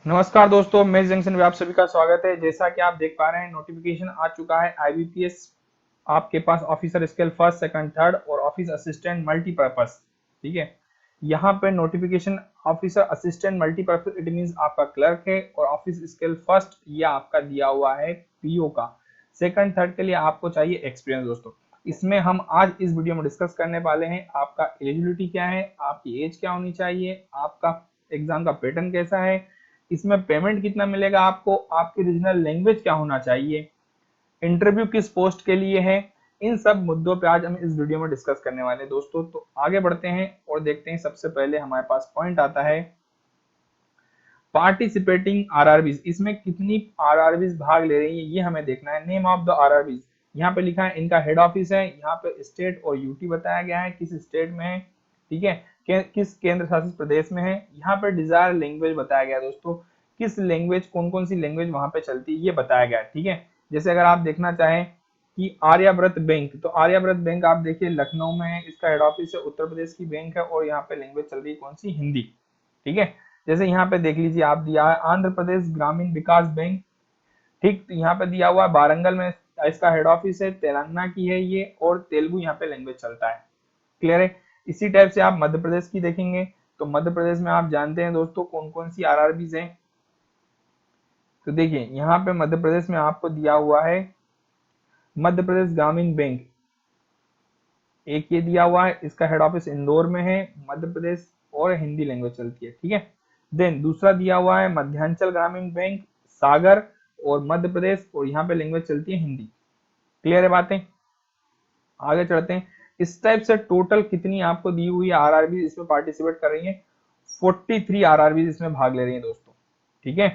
नमस्कार दोस्तों, मैं जंक्शन में आप सभी का स्वागत है। जैसा कि आप देख पा रहे हैं, नोटिफिकेशन आ चुका है आईबीपीएस आपके पास officer scale first, second, third और ऑफिस असिस्टेंट मल्टीपर्पस। ठीक है, यहाँ पे notification officer assistant multipurpose it means आपका क्लर्क है, और ऑफिस स्केल फर्स्ट ये आपका दिया हुआ है पीओ का। सेकंड थर्ड के लिए आपको चाहिए एक्सपीरियंस। दोस्तों, इसमें हम आज इस वीडियो में डिस्कस करने वाले हैं आपका एलिजिबिलिटी क्या है, आपकी एज क्या होनी चाहिए, आपका एग्जाम का पैटर्न कैसा है, इसमें पेमेंट कितना मिलेगा आपको, आपकी रीजनल लैंग्वेज क्या होना चाहिए, इंटरव्यू किस पोस्ट के लिए है। इन सब मुद्दों पे आज हम इस वीडियो में डिस्कस करने वाले हैं दोस्तों। तो आगे बढ़ते हैं और देखते हैं। सबसे पहले हमारे पास पॉइंट आता है पार्टिसिपेटिंग आरआरबीज। इसमें कितनी आरआरबीज भाग ले रही है ये हमें देखना है। नेम ऑफ द आरआरबीज यहाँ पे लिखा है, इनका हेड ऑफिस है, यहाँ पे स्टेट और यूटी बताया गया है, किस स्टेट में है, ठीक है, किस केंद्र शासित प्रदेश में है। यहाँ पे डिजायर लैंग्वेज बताया गया है दोस्तों, किस लैंग्वेज, कौन कौन सी लैंग्वेज वहां पे चलती है ये बताया गया है। ठीक है, जैसे अगर आप देखना चाहें कि आर्याव्रत बैंक, तो आर्याव्रत बैंक आप देखिए लखनऊ में है, इसका हेड ऑफिस है, उत्तर प्रदेश की बैंक है, और यहाँ पे लैंग्वेज चल रही है कौन सी, हिंदी। ठीक है, जैसे यहाँ पे देख लीजिए आप दिया है आंध्र प्रदेश ग्रामीण विकास बैंक। ठीक, तो यहाँ पे दिया हुआ है वारंगल में इसका हेड ऑफिस है, तेलंगाना की है ये, और तेलुगु यहाँ पे लैंग्वेज चलता है। क्लियर है। इसी टाइप से आप मध्य प्रदेश की देखेंगे तो मध्य प्रदेश में आप जानते हैं दोस्तों कौन कौन सी आरआरबीज हैं। तो देखिए यहाँ पे मध्य प्रदेश में आपको दिया हुआ है मध्य प्रदेश ग्रामीण बैंक, एक ये दिया हुआ है, इसका हेड ऑफिस इंदौर में है, मध्य प्रदेश, और हिंदी लैंग्वेज चलती है। ठीक है, देन दूसरा दिया हुआ है मध्यांचल ग्रामीण बैंक, सागर और मध्य प्रदेश, और यहाँ पे लैंग्वेज चलती है हिंदी। क्लियर है बातें। आगे चलते हैं। इस टाइप से टोटल कितनी आपको दी हुई आरआरबी इसमें पार्टिसिपेट कर रही है, 43 आरआरबी इसमें भाग ले रही है दोस्तों। ठीक है,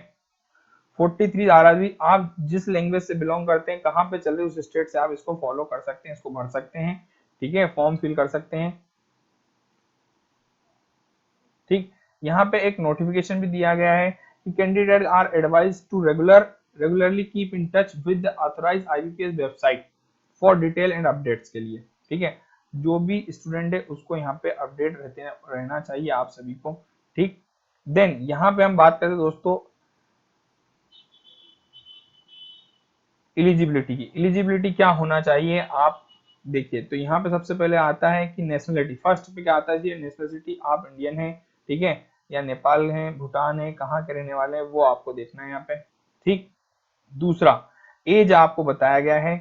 43 आरआरबी। आप जिस लैंग्वेज से बिलोंग करते हैं, कहाँ पे चल रहे उस स्टेट से आप इसको फॉलो कर सकते हैं, इसको भर सकते हैं। ठीक है, फॉर्म फिल कर सकते हैं। ठीक, यहाँ पे एक नोटिफिकेशन भी दिया गया है कि candidate are advise to regularly keep in touch with the authorized IBPS website for detail and updates के लिए। ठीक है, जो भी स्टूडेंट है उसको यहाँ पे अपडेट रहना चाहिए आप सभी को। ठीक, देन यहाँ पे हम बात करें दोस्तों एलिजिबिलिटी की। एलिजिबिलिटी क्या होना चाहिए आप देखिए, तो यहाँ पे सबसे पहले आता है कि नेशनलिटी। फर्स्ट पे क्या आता है जी, नेशनलिटी आप इंडियन है, ठीक है, या नेपाल है, भूटान है, कहाँ के रहने वाले हैं वो आपको देखना है यहाँ पे। ठीक, दूसरा एज आपको बताया गया है,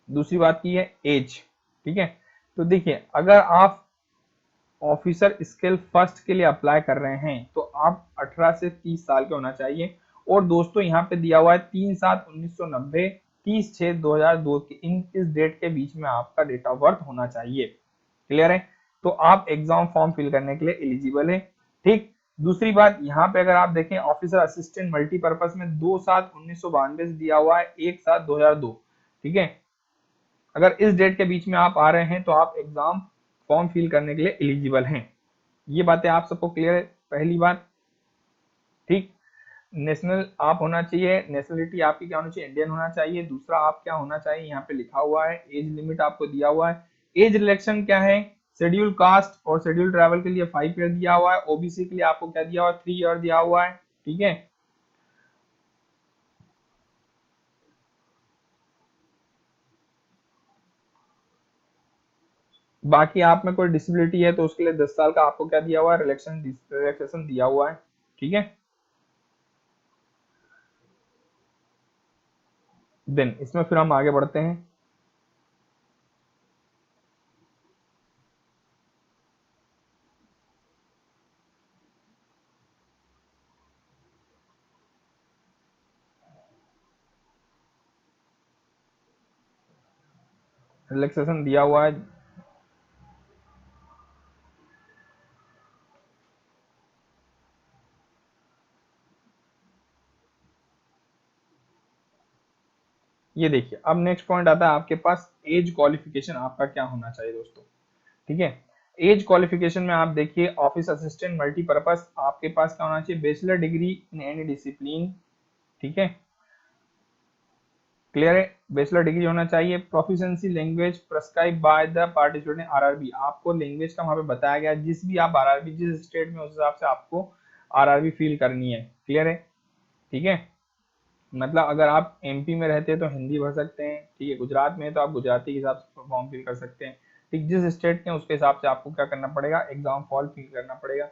दूसरी बात की है एज। ठीक है, तो देखिए अगर आप ऑफिसर स्केल फर्स्ट के लिए अप्लाई कर रहे हैं तो आप 18 से 30 साल के होना चाहिए। और दोस्तों यहाँ पे दिया हुआ है 3/7/1990, 30/6/2002 के इस डेट के बीच में आपका डेट ऑफ बर्थ होना चाहिए। क्लियर है, तो आप एग्जाम फॉर्म फिल करने के लिए एलिजिबल है। ठीक, दूसरी बात यहाँ पे अगर आप देखें ऑफिसर असिस्टेंट मल्टीपर्पज में 2/7/1992 से दिया हुआ है 1/7/2002। ठीक है, अगर इस डेट के बीच में आप आ रहे हैं तो आप एग्जाम फॉर्म फिल करने के लिए एलिजिबल हैं। ये बातें आप सबको क्लियर है, पहली बात। ठीक, नेशनल आप होना चाहिए, नेशनलिटी आपकी क्या होनी चाहिए, इंडियन होना चाहिए। दूसरा आप क्या होना चाहिए, यहाँ पे लिखा हुआ है एज लिमिट आपको दिया हुआ है। एज रिलेक्शन क्या है, शेड्यूल कास्ट और शेड्यूल ट्राइबल के लिए 5 ईयर दिया हुआ है, ओबीसी के लिए आपको क्या दिया हुआ है, 3 ईयर दिया हुआ है। ठीक है, बाकी आप में कोई डिसेबिलिटी है तो उसके लिए 10 साल का आपको क्या दिया हुआ है, रिलैक्सेशन दिया हुआ है। ठीक है, देन इसमें फिर हम आगे बढ़ते हैं। रिलैक्सेशन दिया हुआ है, ये देखिए। अब नेक्स्ट पॉइंट आता है आपके पास एज क्वालिफिकेशन आपका क्या होना चाहिए दोस्तों। ठीक है, एज क्वालिफिकेशन में आप देखिए ऑफिस असिस्टेंट मल्टीपर्पज आपके पास क्या होना चाहिए, bachelor degree in any discipline. ठीक है, क्लियर है, बैचलर डिग्री होना चाहिए। Proficiency language prescribe by the participant RRB, आपको लैंग्वेज का वहां पे बताया गया, जिस भी आप आरआरबी जिस स्टेट में उस हिसाब से आपको आरआरबी फिल करनी है। क्लियर है? ठीक है, मतलब अगर आप एमपी में रहते हैं तो हिंदी भर सकते हैं, ठीक है, गुजरात में है तो आप गुजराती के हिसाब से फॉर्म फिल कर सकते हैं, ठीक, जिस स्टेट के उसके हिसाब से आपको क्या करना पड़ेगा, एग्जाम फॉर्म फिल करना पड़ेगा।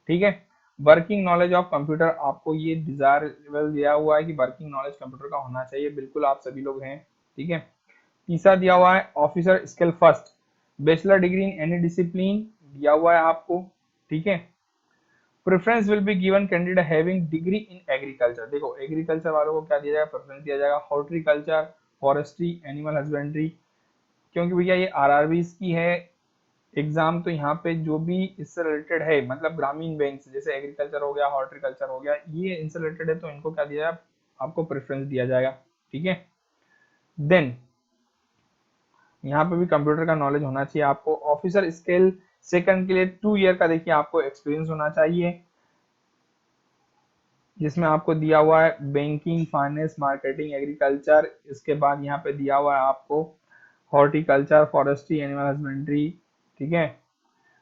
ठीक है, वर्किंग नॉलेज ऑफ कंप्यूटर, आपको ये डिजायरेबल दिया हुआ है कि वर्किंग नॉलेज कंप्यूटर का होना चाहिए, बिल्कुल आप सभी लोग हैं। ठीक है, तीसरा दिया हुआ है officer skill first, bachelor degree in any discipline दिया हुआ है आपको। ठीक है, preference will be given candidate having degree in agriculture, देखो एग्रीकल्चर वालों को क्या दिया जाएगा, प्रेफरेंस दिया जाएगा, हॉर्टिकल्चर, फॉरेस्ट्री, एनिमल हस्बेंड्री, क्योंकि भैया ये आरआरबीज की है एग्जाम, तो यहाँ पे जो भी इससे रिलेटेड है, मतलब ग्रामीण बैंक से, जैसे एग्रीकल्चर हो गया, हॉर्टिकल्चर हो गया, ये इनसे रिलेटेड है, तो इनको क्या दिया जाएगा, आपको प्रेफरेंस दिया जाएगा। ठीक है, देन यहाँ पे भी कंप्यूटर का नॉलेज होना चाहिए आपको। ऑफिसर स्केल सेकंड के लिए 2 ईयर का देखिए आपको एक्सपीरियंस होना चाहिए, जिसमें आपको दिया हुआ है बैंकिंग, फाइनेंस, मार्केटिंग, एग्रीकल्चर, इसके बाद यहाँ पे दिया हुआ है आपको हॉर्टिकल्चर, फॉरेस्ट्री, एनिमल हस्बेंड्री, ठीक है,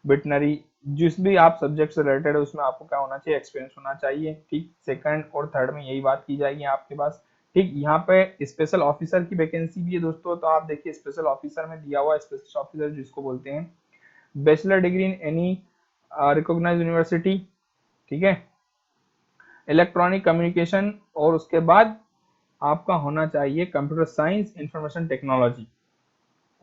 वेटनरी, जिस भी आप सब्जेक्ट से रिलेटेड है उसमें आपको क्या होना चाहिए, एक्सपीरियंस होना चाहिए। ठीक, सेकंड और थर्ड में यही बात की जाएगी आपके पास। ठीक, यहाँ पे स्पेशल ऑफिसर की वैकेंसी भी है दोस्तों, तो आप देखिए स्पेशल ऑफिसर में दिया हुआ है, स्पेशल ऑफिसर जिसको बोलते हैं bachelor degree in any recognized university, ठीक है, इलेक्ट्रॉनिक कम्युनिकेशन, और उसके बाद आपका होना चाहिए कंप्यूटर साइंस, इंफॉर्मेशन टेक्नोलॉजी,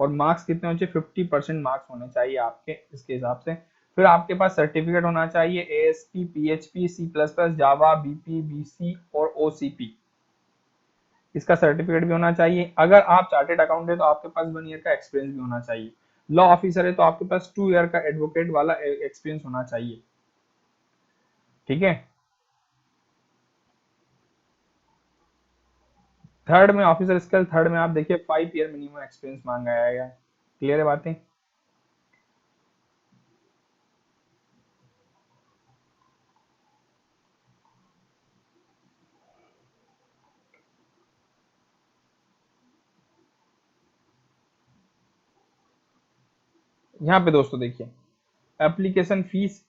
और मार्क्स कितने होने चाहिए, 50% मार्क्स होने चाहिए आपके इसके हिसाब से। फिर आपके पास सर्टिफिकेट होना चाहिए ASP, PHP, C plus plus, Java, BP, BC और ओसीपी, इसका सर्टिफिकेट भी होना चाहिए। अगर आप चार्टेड अकाउंट है तो आपके पास 1 ईयर का एक्सपीरियंस भी होना चाहिए। लॉ ऑफिसर है तो आपके पास 2 ईयर का एडवोकेट वाला एक्सपीरियंस होना चाहिए। ठीक है, थर्ड में ऑफिसर स्किल, थर्ड में आप देखिए 5 ईयर मिनिमम एक्सपीरियंस मांगा जाएगा। क्लियर है बातें? यहाँ पे दोस्तों देखिए एप्लीकेशन फीस,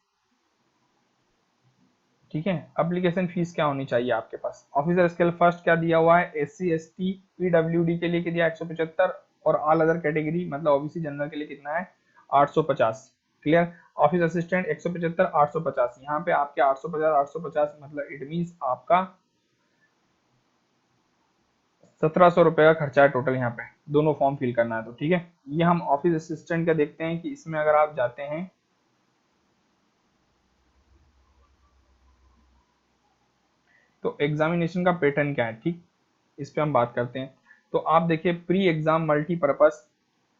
ठीक है, एप्लीकेशन फीस क्या होनी चाहिए आपके पास, ऑफिसर स्केल फर्स्ट क्या दिया हुआ है, एससी एसटी पीडब्ल्यूडी के लिए दिया 175, और ऑल अदर कैटेगरी मतलब ओबीसी जनरल के लिए कितना है, 850। क्लियर, ऑफिस असिस्टेंट 175 850, यहाँ पे आपके 850 850 मतलब इट मींस आपका 1700 रुपए का खर्चा है टोटल, यहाँ पे दोनों फॉर्म फिल करना है तो। ठीक है, ये हम ऑफिस असिस्टेंट का देखते हैं कि इसमें अगर आप जाते हैं तो एग्जामिनेशन का पैटर्न क्या है, ठीक, इस पे हम बात करते हैं। तो आप देखिए प्री एग्जाम मल्टीपर्पज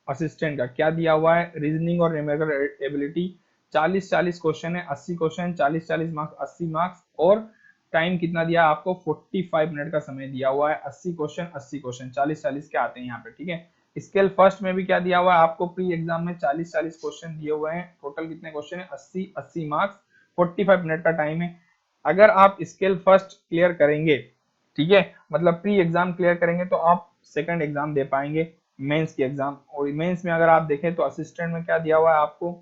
असिस्टेंट का क्या दिया हुआ है, रीजनिंग और न्यूमेरिकल एबिलिटी, 40-40 क्वेश्चन है, 80 क्वेश्चन, 40-40 मार्क्स, 80 मार्क्स, और टाइम कितना दिया है आपको, 45 मिनट का समय दिया हुआ है, 80 क्वेश्चन 80 क्वेश्चन 40-40 के आते हैं यहाँ पे। ठीक है, स्केल फर्स्ट में भी क्या दिया हुआ है आपको, प्री एग्जाम में 40-40 क्वेश्चन दिए हुए हैं, टोटल कितने क्वेश्चन है, 80-80 मार्क्स, 45 मिनट का टाइम है। अगर आप स्केल फर्स्ट क्लियर करेंगे, ठीक है, मतलब प्री एग्जाम क्लियर करेंगे, तो आप सेकंड एग्जाम दे पाएंगे, मेंस की एग्जाम। और मेंस में अगर आप देखें तो असिस्टेंट में क्या दिया हुआ है आपको,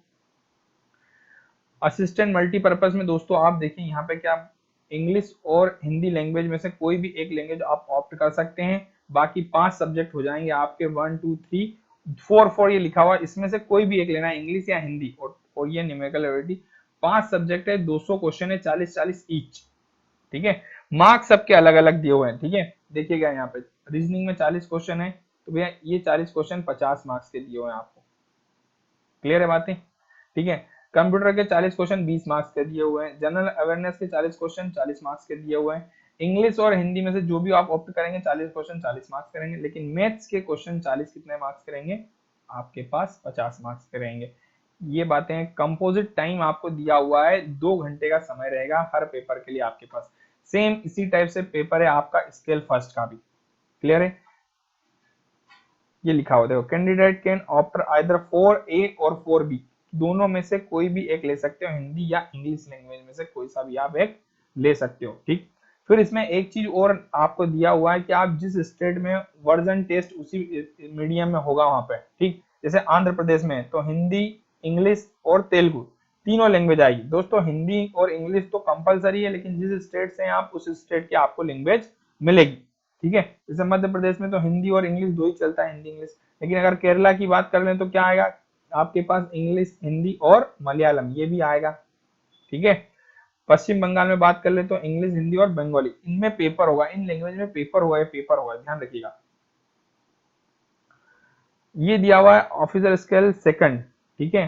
असिस्टेंट मल्टीपर्पज में दोस्तों आप देखिए यहाँ पे क्या, इंग्लिश और हिंदी लैंग्वेज में से कोई भी एक लैंग्वेज आप ऑप्ट कर सकते हैं, बाकी 5 सब्जेक्ट हो जाएंगे आपके, 1 2 3 4 4 ये लिखा हुआ है, इसमें से कोई भी एक लेना है, इंग्लिश या हिंदी, और ये न्यूमेरिकल एबिलिटी। 5 सब्जेक्ट है, 200 क्वेश्चन है, 40-40 ईच। ठीक है, मार्क्स सबके अलग अलग दिए हुए हैं। ठीक है, देखिएगा यहाँ पे रीजनिंग में 40 क्वेश्चन है, तो भैया ये 40 क्वेश्चन 50 मार्क्स के दिए हुए हैं आपको। क्लियर है बातें? ठीक है, कंप्यूटर के 40 क्वेश्चन 20 मार्क्स के दिए हुए हैं, जनरल अवेयरनेस के 40 क्वेश्चन 40 मार्क्स के दिए हुए हैं, इंग्लिश और हिंदी में से जो भी आप ऑप्ट करेंगे 40 क्वेश्चन 40 मार्क्स करेंगे, लेकिन मैथ्स के क्वेश्चन 40 कितने मार्क्स करेंगे, आपके पास 50 मार्क्स के रहेंगे। ये बातें हैं। कंपोजिट टाइम आपको दिया हुआ है, 2 घंटे का समय रहेगा हर पेपर के लिए आपके पास। सेम इसी टाइप से पेपर है आपका स्केल फर्स्ट का भी। क्लियर है? ये लिखा हुआ देखो, candidate can opt either 4A और 4B, दोनों में से कोई भी एक ले सकते हो, हिंदी या इंग्लिश लैंग्वेज में से कोई सा भी आप एक ले सकते हो। ठीक, फिर इसमें एक चीज और आपको दिया हुआ है कि आप जिस स्टेट में वर्जन टेस्ट उसी मीडियम में होगा वहां पे। ठीक, जैसे आंध्र प्रदेश में तो हिंदी, इंग्लिश और तेलुगु, तीनों लैंग्वेज आएगी दोस्तों। हिंदी और इंग्लिश तो कंपलसरी है, लेकिन जिस स्टेट से हैं आप उस स्टेट की आपको लैंग्वेज मिलेगी, ठीक है। जैसे मध्य प्रदेश में तो हिंदी और इंग्लिश दो ही चलता है, हिंदी इंग्लिश। लेकिन अगर केरला की बात कर लें तो क्या आएगा आपके पास, इंग्लिश, हिंदी और मलयालम, ये भी आएगा, ठीक है। पश्चिम बंगाल में बात कर ले तो इंग्लिश, हिंदी और बंगाली, इनमें पेपर होगा, इन लैंग्वेज में पेपर होगा, ये पेपर होगा, ध्यान रखिएगा। ये दिया हुआ है ऑफिसर स्केल सेकंड, ठीक है।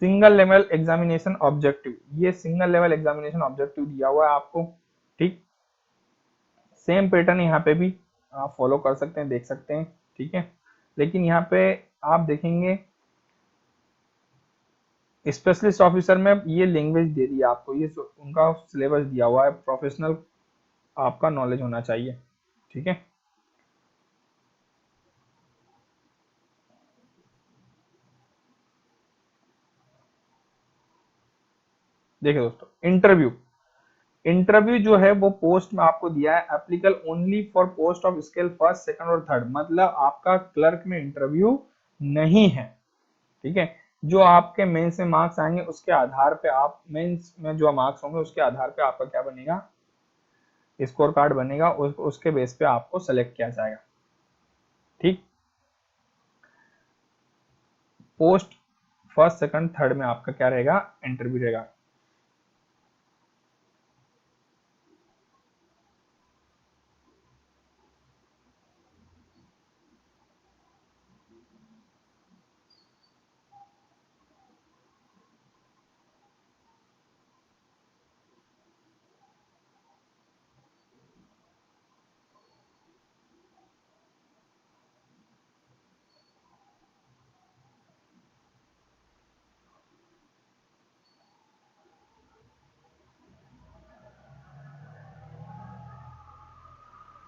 सिंगल लेवल एग्जामिनेशन ऑब्जेक्टिव, ये सिंगल लेवल एग्जामिनेशन ऑब्जेक्टिव दिया हुआ है आपको, ठीक। सेम पैटर्न यहाँ पे भी आप फॉलो कर सकते हैं, देख सकते हैं, ठीक है। लेकिन यहाँ पे आप देखेंगे स्पेशलिस्ट ऑफिसर में ये लैंग्वेज दे दी है आपको, ये उनका सिलेबस दिया हुआ है, प्रोफेशनल आपका नॉलेज होना चाहिए, ठीक है। देखिए दोस्तों, इंटरव्यू, इंटरव्यू जो है वो पोस्ट में आपको दिया है applicable only for post of scale first, second और थर्ड, मतलब आपका क्लर्क में इंटरव्यू नहीं है, ठीक है। जो आपके मेंस में मार्क्स आएंगे उसके आधार पे, आप मेंस में जो मार्क्स होंगे उसके आधार पे आपका क्या बनेगा, स्कोर कार्ड बनेगा, उसके बेस पे आपको सेलेक्ट किया जाएगा, ठीक। पोस्ट फर्स्ट, सेकंड, थर्ड में आपका क्या रहेगा, इंटरव्यू रहेगा।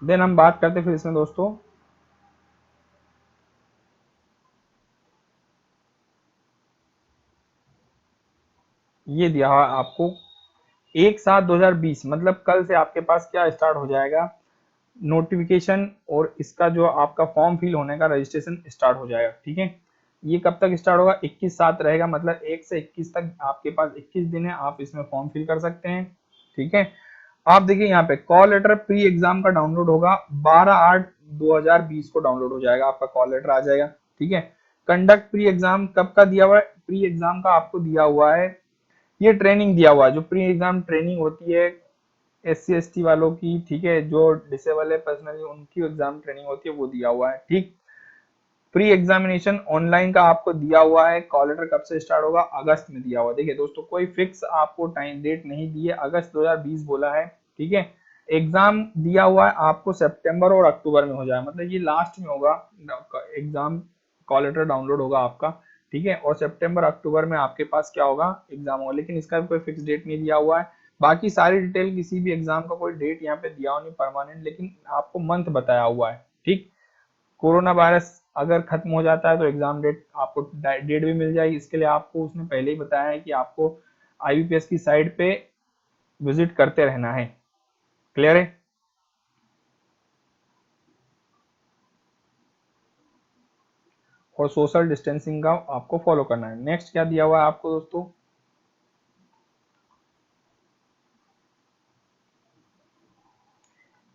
देन हम बात करते फिर इसमें दोस्तों, ये दिया हुआ आपको 1/7/2020, मतलब कल से आपके पास क्या स्टार्ट हो जाएगा, नोटिफिकेशन और इसका जो आपका फॉर्म फिल होने का रजिस्ट्रेशन स्टार्ट हो जाएगा, ठीक है। ये कब तक स्टार्ट होगा, 21/7 रहेगा, मतलब 1 से 21 तक आपके पास 21 दिन है, आप इसमें फॉर्म फिल कर सकते हैं, ठीक है। आप देखिए यहाँ पे कॉल लेटर प्री एग्जाम का डाउनलोड होगा, 12/8/2020 को डाउनलोड हो जाएगा, आपका कॉल लेटर आ जाएगा, ठीक है। कंडक्ट प्री एग्जाम कब का दिया हुआ है, प्री एग्जाम का आपको दिया हुआ है, ये ट्रेनिंग दिया हुआ है, जो प्री एग्जाम ट्रेनिंग होती है SC ST वालों की, ठीक है, जो डिसेबल है पर्सनली उनकी एग्जाम ट्रेनिंग होती है, वो दिया हुआ है, ठीक। प्री एग्जामिनेशन ऑनलाइन का आपको दिया हुआ है, कॉल लेटर कब से स्टार्ट होगा, अगस्त में दिया हुआ है। देखिए दोस्तों, कोई फिक्स आपको टाइम डेट नहीं दी है, अगस्त 2020 बोला है, ठीक है। एग्जाम दिया हुआ है आपको सितंबर और अक्टूबर में हो जाए, मतलब ये लास्ट में होगा एग्जाम, कॉल लेटर डाउनलोड होगा आपका, ठीक है। और सितंबर अक्टूबर में आपके पास क्या होगा, एग्जाम होगा, लेकिन इसका भी कोई फिक्स डेट नहीं दिया हुआ है। बाकी सारी डिटेल, किसी भी एग्जाम का कोई डेट यहाँ पे दिया हुआ नहीं परमानेंट, लेकिन आपको मंथ बताया हुआ है, ठीक। कोरोना वायरस अगर खत्म हो जाता है तो एग्जाम डेट आपको डेट भी मिल जाएगी, इसके लिए आपको उसने पहले ही बताया है कि आपको IBPS की साइट पे विजिट करते रहना है, क्लियर है। और सोशल डिस्टेंसिंग का आपको फॉलो करना है। नेक्स्ट क्या दिया हुआ है आपको दोस्तों,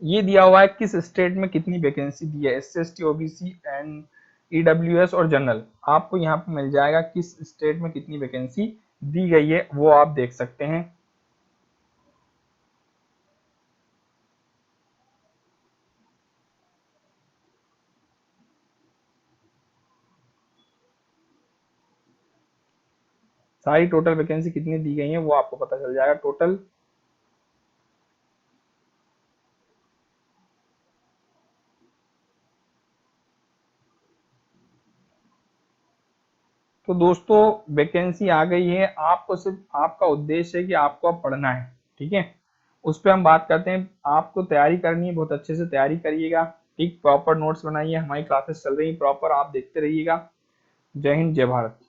ये दिया हुआ है किस स्टेट में कितनी वैकेंसी दी है, SC ST OBC and EWS और जनरल, आपको यहाँ पे मिल जाएगा किस स्टेट में कितनी वैकेंसी दी गई है, वो आप देख सकते हैं। सारी टोटल वैकेंसी कितनी दी गई है वो आपको पता चल जाएगा टोटल। तो दोस्तों, वैकेंसी आ गई है, आपको सिर्फ आपका उद्देश्य है कि आपको अब पढ़ना है, ठीक है। उस पर हम बात करते हैं। आपको तैयारी करनी है, बहुत अच्छे से तैयारी करिएगा, ठीक। प्रॉपर नोट्स बनाइए, हमारी क्लासेस चल रही है प्रॉपर, आप देखते रहिएगा। जय हिंद, जय भारत।